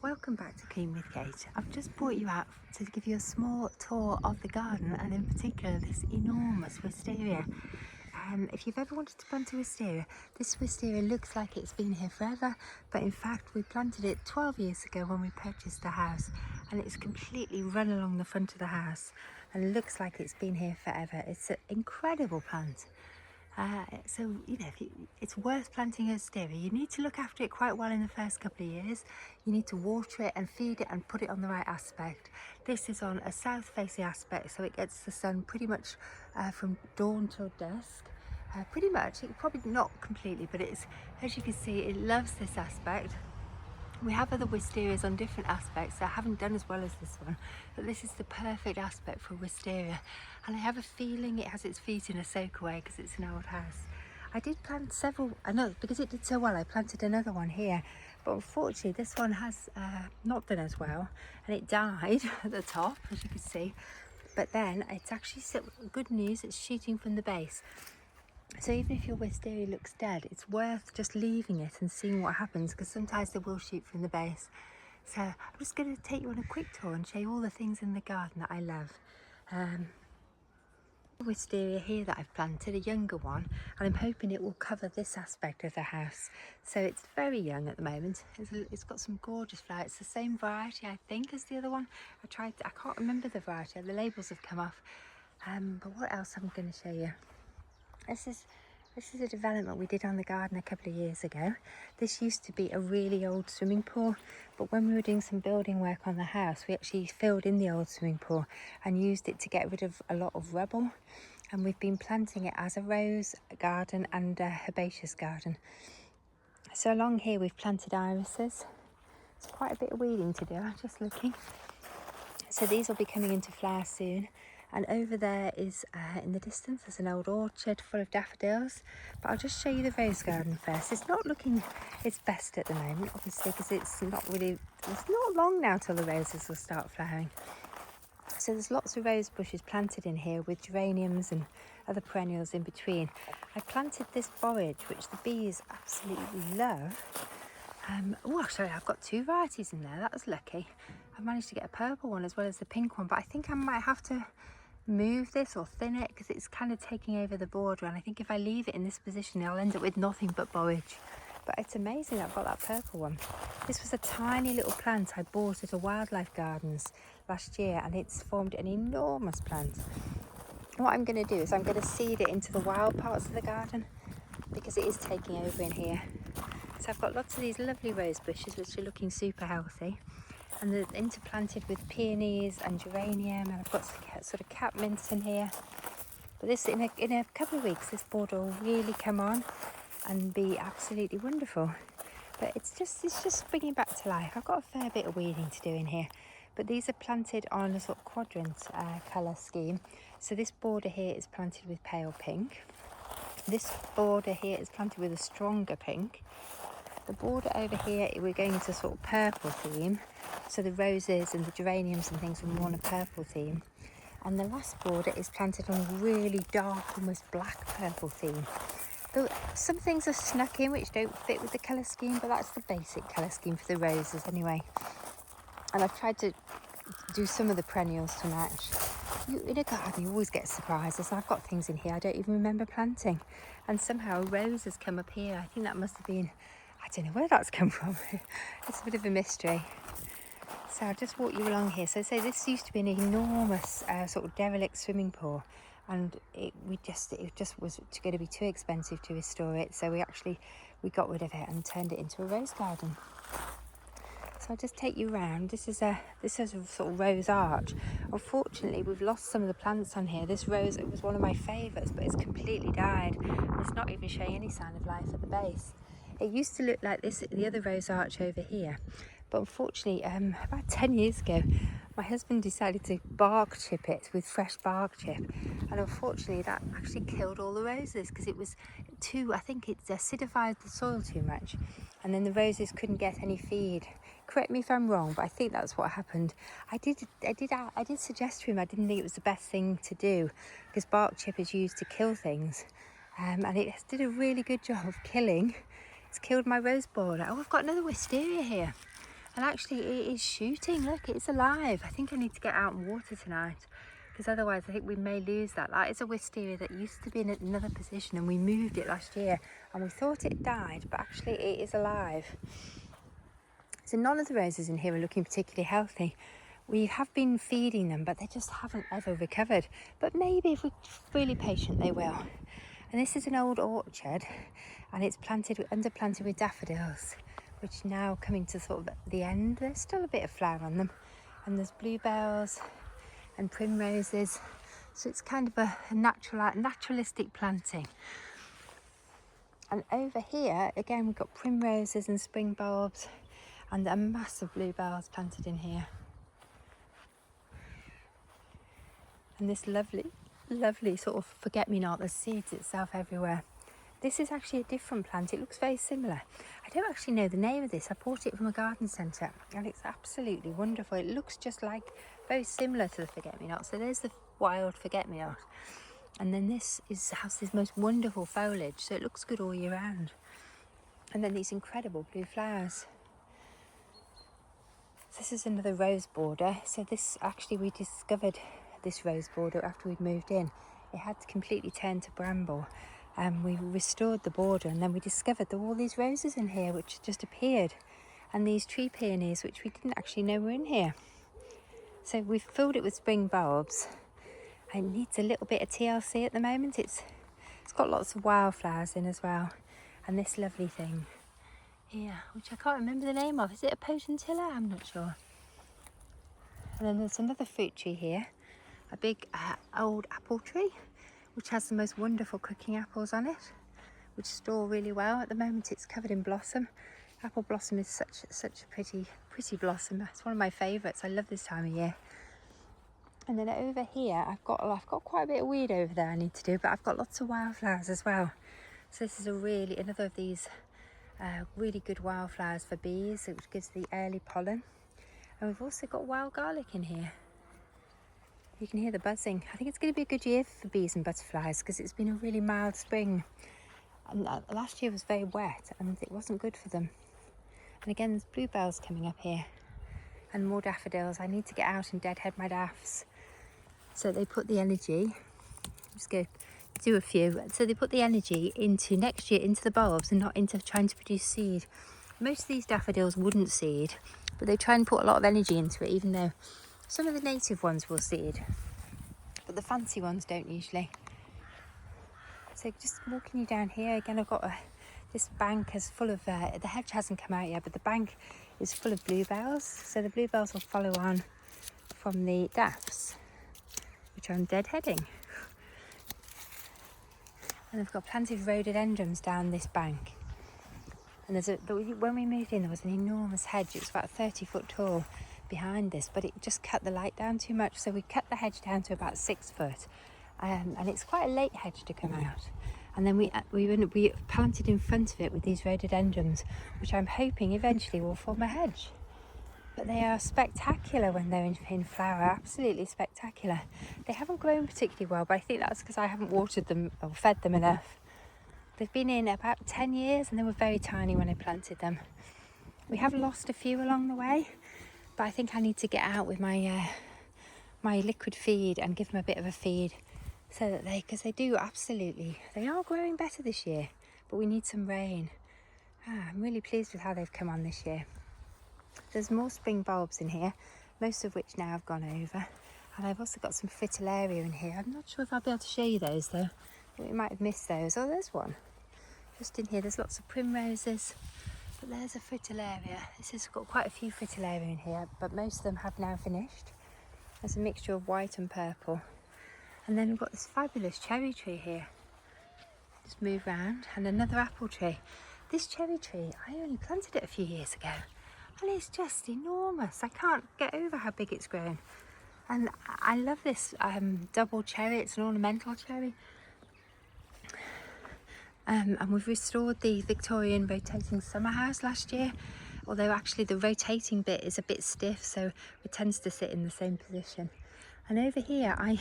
Welcome back to Clean with Kate. I've just brought you out to give you a small tour of the garden, and in particular this enormous wisteria. If you've ever wanted to plant a wisteria, this wisteria looks like it's been here forever, but in fact we planted it 12 years ago when we purchased the house, and it's completely run along the front of the house and looks like it's been here forever. It's an incredible plant. It's worth planting a wisteria. You need to look after it quite well in the first couple of years. You need to water it and feed it and put it on the right aspect. This is on a south-facing aspect, so it gets the sun pretty much from dawn till dusk. Pretty much, probably not completely, but it's, as you can see, it loves this aspect. We have other wisterias on different aspects that haven't done as well as this one, but this is the perfect aspect for wisteria, and I have a feeling it has its feet in a soakaway because it's an old house. I did plant several, I know, because it did so well I planted another one here, but unfortunately this one has not done as well, and it died at the top, as you can see. But then it's actually good news, it's shooting from the base. So even if your wisteria looks dead, it's worth just leaving it and seeing what happens, because sometimes they will shoot from the base. So I'm just going to take you on a quick tour and show you all the things in the garden that I love. Wisteria here that I've planted, a younger one, and I'm hoping it will cover this aspect of the house. So it's very young at the moment. It's got some gorgeous flowers. It's the same variety, I think, as the other one. I can't remember the variety, the labels have come off. But what else I'm going to show you? This is a development we did on the garden a couple of years ago. This used to be a really old swimming pool, but when we were doing some building work on the house, we actually filled in the old swimming pool and used it to get rid of a lot of rubble. And we've been planting it as a rose garden and a herbaceous garden. So along here we've planted irises. It's quite a bit of weeding to do, I'm just looking. So these will be coming into flower soon. And over there is, in the distance, there's an old orchard full of daffodils. But I'll just show you the rose garden first. It's not looking its best at the moment, obviously, because it's not long now till the roses will start flowering. So there's lots of rose bushes planted in here with geraniums and other perennials in between. I planted this borage, which the bees absolutely love. Sorry, I've got two varieties in there. That was lucky. I managed to get a purple one as well as the pink one, but I think I might have to move this or thin it because it's kind of taking over the border, and I think if I leave it in this position I'll end up with nothing but borage. But it's amazing I've got that purple one. This was a tiny little plant I bought at a wildlife gardens last year, and it's formed an enormous plant. What I'm going to do is I'm going to seed it into the wild parts of the garden because it is taking over in here. So I've got lots of these lovely rose bushes which are looking super healthy, and they're interplanted with peonies and geranium, and I've got sort of catmint in here. But this, in a couple of weeks, this border will really come on and be absolutely wonderful. But it's just springing back to life. I've got a fair bit of weeding to do in here, but these are planted on a sort of quadrant colour scheme. So this border here is planted with pale pink. This border here is planted with a stronger pink. The border over here, we're going into sort of purple theme. So the roses and the geraniums and things are more on a purple theme. And the last border is planted on a really dark, almost black purple theme. Some things are snuck in which don't fit with the colour scheme, but that's the basic colour scheme for the roses anyway. And I've tried to do some of the perennials to match. In a garden you always get surprises. I've got things in here I don't even remember planting, and somehow a rose has come up here. I think that must have been, I don't know where that's come from. It's a bit of a mystery. So I'll just walk you along here. So this used to be an enormous sort of derelict swimming pool, and it just was going to be too expensive to restore it. So we got rid of it and turned it into a rose garden. So I'll just take you around. This is a sort of rose arch. Unfortunately, we've lost some of the plants on here. This rose, it was one of my favourites, but it's completely died. It's not even showing any sign of life at the base. It used to look like this, the other rose arch over here. But unfortunately, about 10 years ago, my husband decided to bark chip it with fresh bark chip. And unfortunately, that actually killed all the roses because it was I think it acidified the soil too much. And then the roses couldn't get any feed. Correct me if I'm wrong, but I think that's what happened. I did suggest to him I didn't think it was the best thing to do because bark chip is used to kill things, and it did a really good job of killing. It's killed my rose border. Oh, I've got another wisteria here. And actually it is shooting, look, it's alive. I think I need to get out and water tonight, because otherwise I think we may lose that. That is a wisteria that used to be in another position, and we moved it last year and we thought it died, but actually it is alive. So none of the roses in here are looking particularly healthy. We have been feeding them, but they just haven't ever recovered. But maybe if we're really patient, they will. And this is an old orchard, and it's underplanted with daffodils, which now coming to sort of the end. There's still a bit of flower on them, and there's bluebells and primroses. So it's kind of a naturalistic planting. And over here, again, we've got primroses and spring bulbs, and a mass of bluebells planted in here. And this lovely sort of forget-me-not, there's seeds itself everywhere. This is actually a different plant. It looks very similar. I don't actually know the name of this. I bought it from a garden centre, and it's absolutely wonderful. It looks just like, very similar to the forget-me-not. So there's the wild forget-me-not. And then this has this most wonderful foliage, so it looks good all year round. And then these incredible blue flowers. This is another rose border. So this, actually, we discovered this rose border after we'd moved in. It had completely turned to bramble, and we restored the border, and then we discovered there were all these roses in here which just appeared, and these tree peonies which we didn't actually know were in here. So we've filled it with spring bulbs. It needs a little bit of TLC at the moment. It's got lots of wildflowers in as well, and this lovely thing here, which I can't remember the name of. Is it a potentilla? I'm not sure. And then there's another fruit tree here, a big old apple tree, which has the most wonderful cooking apples on it, which store really well. At the moment it's covered in blossom. Apple blossom is such a pretty blossom. It's one of my favourites. I love this time of year. And then over here I've got quite a bit of weed over there I need to do, but I've got lots of wildflowers as well. So this is another of these really good wildflowers for bees, which gives the early pollen. And we've also got wild garlic in here. You can hear the buzzing. I think it's going to be a good year for bees and butterflies, because it's been a really mild spring. And last year was very wet, and it wasn't good for them. And again, there's bluebells coming up here, and more daffodils. I need to get out and deadhead my daffs. So they put the energy, just go do a few. So they put the energy into next year, into the bulbs, and not into trying to produce seed. Most of these daffodils wouldn't seed, but they try and put a lot of energy into it, even though some of the native ones will seed, but the fancy ones don't usually. So just walking you down here, again, I've got this bank is full of, the hedge hasn't come out yet, but the bank is full of bluebells. So the bluebells will follow on from the daffs, which I'm deadheading. And I've got plenty of rhododendrons down this bank. And when we moved in, there was an enormous hedge. It was about 30 foot tall behind this, but it just cut the light down too much. So we cut the hedge down to about 6 foot. And it's quite a late hedge to come out. And then we planted in front of it with these rhododendrons, which I'm hoping eventually will form a hedge. But they are spectacular when they're in flower, absolutely spectacular. They haven't grown particularly well, but I think that's because I haven't watered them or fed them enough. They've been in about 10 years, and they were very tiny when I planted them. We have lost a few along the way, but I think I need to get out with my liquid feed and give them a bit of a feed, so that because they are growing better this year, but we need some rain. I'm really pleased with how they've come on this year. There's more spring bulbs in here, most of which now have gone over. And I've also got some fritillaria in here. I'm not sure if I'll be able to show you those though. We might have missed those. Oh, there's one. Just in here, there's lots of primroses. But there's a fritillaria. This has got quite a few fritillaria in here, but most of them have now finished. There's a mixture of white and purple. And then we've got this fabulous cherry tree here. Just move round. And another apple tree. This cherry tree, I only planted it a few years ago. And it's just enormous. I can't get over how big it's grown. And I love this double cherry. It's an ornamental cherry. And we've restored the Victorian rotating summer house last year. Although actually the rotating bit is a bit stiff, so it tends to sit in the same position. And over here, I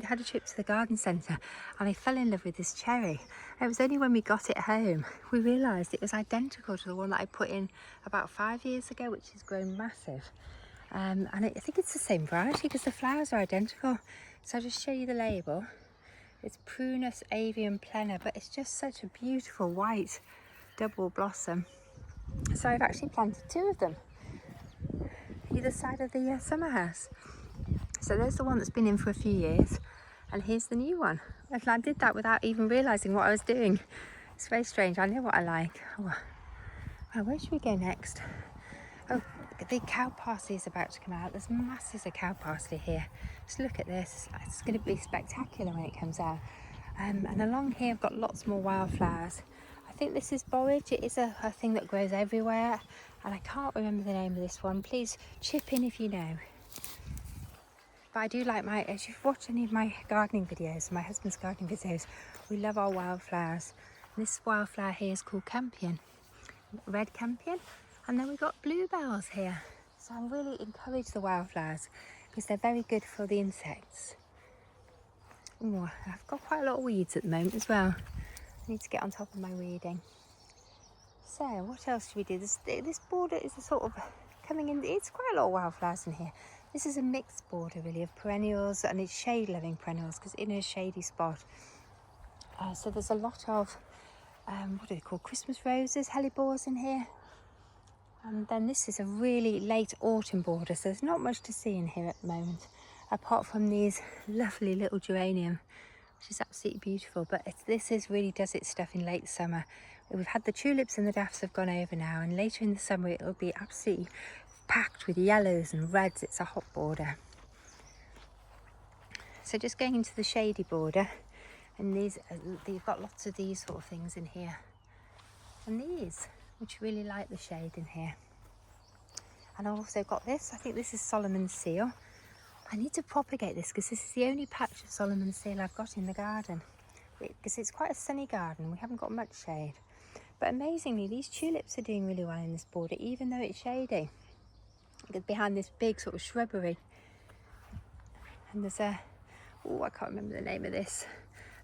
had a trip to the garden centre and I fell in love with this cherry. It was only when we got it home, we realised it was identical to the one that I put in about 5 years ago, which has grown massive. And I think it's the same variety because the flowers are identical. So I'll just show you the label. It's Prunus avium plena, but it's just such a beautiful white double blossom. So I've actually planted 2 of them, either side of the summer house. So there's the one that's been in for a few years, and here's the new one. And I did that without even realising what I was doing. It's very strange. I know what I like. Oh, where should we go next? Oh, the cow parsley is about to come out. There's masses of cow parsley here. Just look at this. It's going to be spectacular when it comes out. And along here I've got lots more wildflowers. I think this is borage. It is a thing that grows everywhere, and I can't remember the name of this one. Please chip in if you know. But I do like if you've watched any of my gardening videos, my husband's gardening videos, we love our wildflowers. And this wildflower here is called campion, red campion. And then we've got bluebells here. So I really encourage the wildflowers because they're very good for the insects. Ooh, I've got quite a lot of weeds at the moment as well. I need to get on top of my weeding. So what else should we do? This border is a sort of coming in, it's quite a lot of wildflowers in here. This is a mixed border really of perennials, and it's shade-loving perennials because in a shady spot. So there's a lot of, what are they called, Christmas roses, hellebores in here. And then this is a really late autumn border, so there's not much to see in here at the moment, apart from these lovely little geranium, which is absolutely beautiful. But this really does its stuff in late summer. We've had the tulips and the daffs have gone over now, and later in the summer it'll be absolutely packed with yellows and reds. It's a hot border. So just going into the shady border, and you've got lots of these sort of things in here, and these, which really like the shade in here. And I've also got this, I think this is Solomon's seal. I need to propagate this because this is the only patch of Solomon's seal I've got in the garden, because it's quite a sunny garden, we haven't got much shade. But amazingly, these tulips are doing really well in this border, even though it's shady. Behind this big sort of shrubbery. And there's I can't remember the name of this,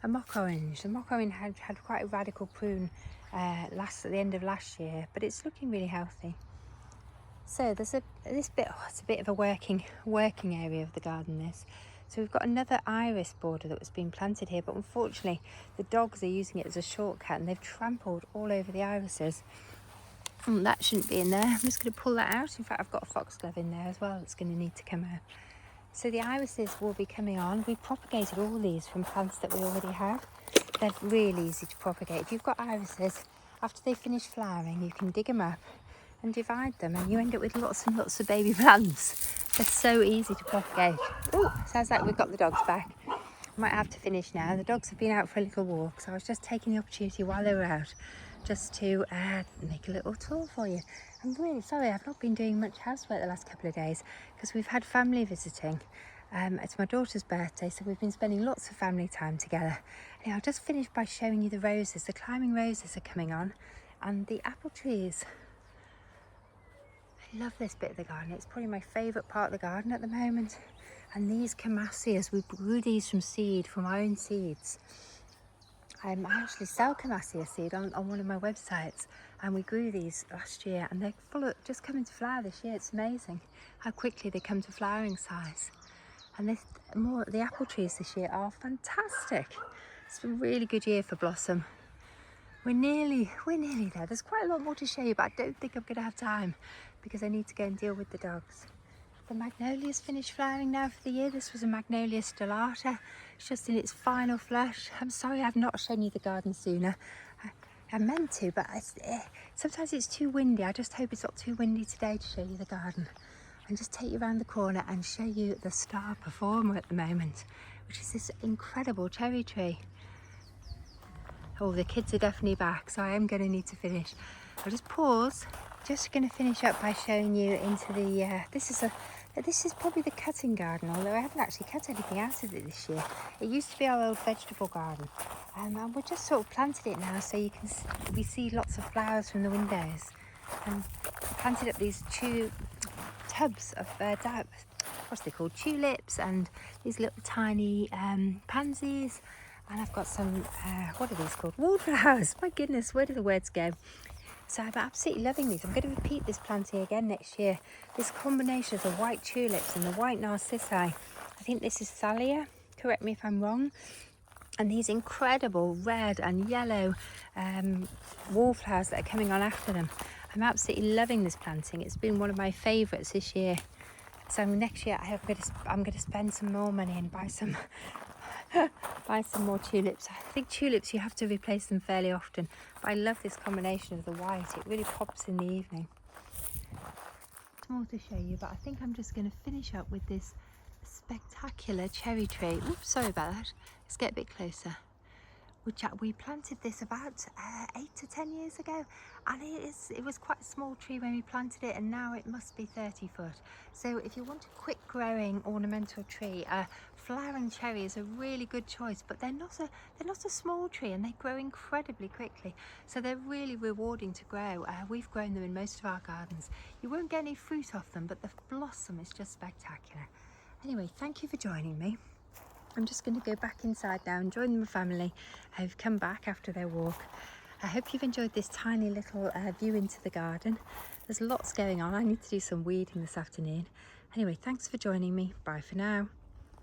a mock orange. The mock orange had quite a radical prune at the end of last year, but it's looking really healthy. So there's it's a bit of a working area of the garden, this. So we've got another iris border that was being planted here, but unfortunately the dogs are using it as a shortcut and they've trampled all over the irises. That shouldn't be in there. I'm just going to pull that out. In fact, I've got a foxglove in there as well that's going to need to come out. So the irises will be coming on. We propagated all these from plants that we already have. They're really easy to propagate. If you've got irises, after they finish flowering, you can dig them up and divide them, and you end up with lots and lots of baby plants. They're so easy to propagate. Oh, sounds like we've got the dogs back. I might have to finish now. The dogs have been out for a little walk, so I was just taking the opportunity while they were out just to make a little tour for you. I'm really sorry I've not been doing much housework the last couple of days because we've had family visiting. It's my daughter's birthday, so we've been spending lots of family time together. Anyway, I'll just finish by showing you the roses. The climbing roses are coming on, and the apple trees. I love this bit of the garden. It's probably my favourite part of the garden at the moment. And these camassias, we grew these from seed, from our own seeds. I actually sell camassia seed on one of my websites, and we grew these last year, and they're just coming to flower this year. It's amazing how quickly they come to flowering size. And the apple trees this year are fantastic. It's been a really good year for blossom. We're nearly there. There's quite a lot more to show you, but I don't think I'm going to have time because I need to go and deal with the dogs. The magnolia's finished flowering now for the year. This was a magnolia stellata. It's just in its final flush. I'm sorry I've not shown you the garden sooner. I meant to, but sometimes it's too windy. I just hope it's not too windy today to show you the garden. And just take you around the corner and show you the star performer at the moment, which is this incredible cherry tree. Oh, the kids are definitely back, so I am going to need to finish. I'll just pause. Just going to finish up by showing you into the, this is probably the cutting garden, although I haven't actually cut anything out of it this year. It used to be our old vegetable garden, and we've just sort of planted it now, so we see lots of flowers from the windows. And planted up these 2 tubs of what's they called, tulips, and these little tiny pansies. And I've got some, what are these called? Wallflowers. My goodness, where do the words go? So I'm absolutely loving these. I'm going to repeat this planting again next year. This combination of the white tulips and the white narcissi. I think this is Thalia, correct me if I'm wrong. And these incredible red and yellow wallflowers that are coming on after them. I'm absolutely loving this planting. It's been one of my favourites this year. So next year I'm going to spend some more money and buy some buy some more tulips. I think tulips, you have to replace them fairly often, but I love this combination of the white. It really pops in the evening. More to show you, but I think I'm just going to finish up with this spectacular cherry tree. Oops, sorry about that. Let's get a bit closer. We planted this about 8 to 10 years ago, and it was quite a small tree when we planted it, and now it must be 30 foot. So if you want a quick growing ornamental tree, flowering cherry is a really good choice, but they're not a small tree, and they grow incredibly quickly, so they're really rewarding to grow. We've grown them in most of our gardens. You won't get any fruit off them, but the blossom is just spectacular. Anyway, thank you for joining me. I'm just going to go back inside now and join my family who've come back after their walk. I hope you've enjoyed this tiny little view into the garden. There's lots going on. I need to do some weeding this afternoon. Anyway, thanks for joining me. Bye for now.